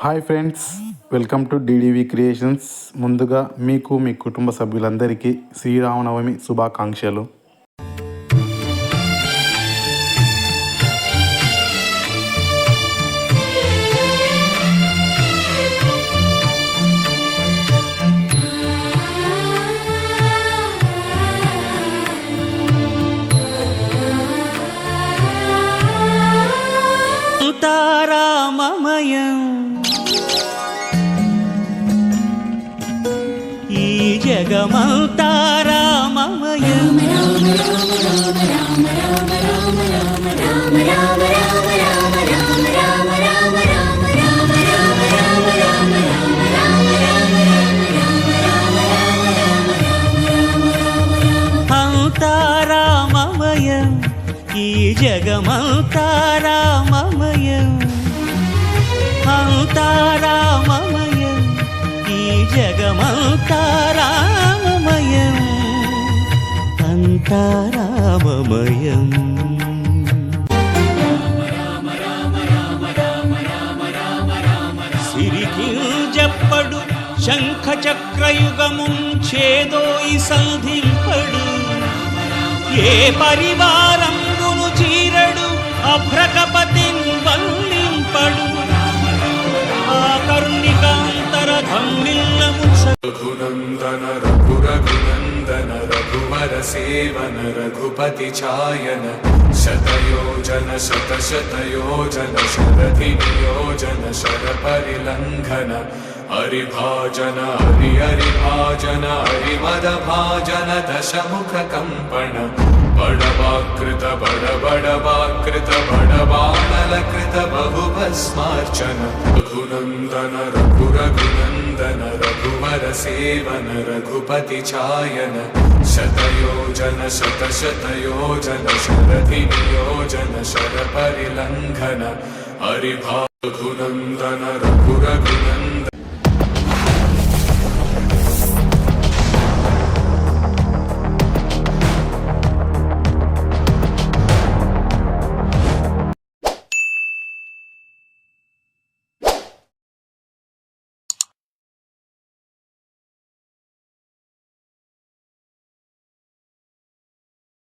Hi friends, welcome to DDV creations. ముందుగా మీకు మీ కుటుంబ సభ్యులందరికీ శ్రీరామనవమి శుభాకాంక్షలు. తారామమయం ఈ జగమంతా రామమయం. అంతా రామమయం ఈ జగమంతా రామమయం. అంతా రామమయం ఈ జగమంతా రామమయం. అంతా రామమయం. సిరికింజప్పడు శంఖ చక్రయుగము చేదోయి సంధింపడు. ఏ పరివారంగును చీరడు అభ్రకపతిన్ వల్లింపడు. ఆ కరుణికాంతర ధమ్మిల్లము రఘునందన రఘురఘునందన రఘువర సేవన రఘుపతి ఛాయన శతయోజన శతశతయోజన శరధి నియోజన శర పరిలంఘన హరిభాజన హరి హరిభాజన హరిమద భాజన దశముఖ కంపణ బడవాకృత బడబడవాకృత బడబాణలకృత బహుభస్మార్చన రఘునందన రఘురఘునందన రఘువర సేవన రఘుపతి ఛాయన శతయోజన శతశతయోజన శరధి నియోజన శర పరిలంఘన హరిభా రఘునందన రఘురఘునందన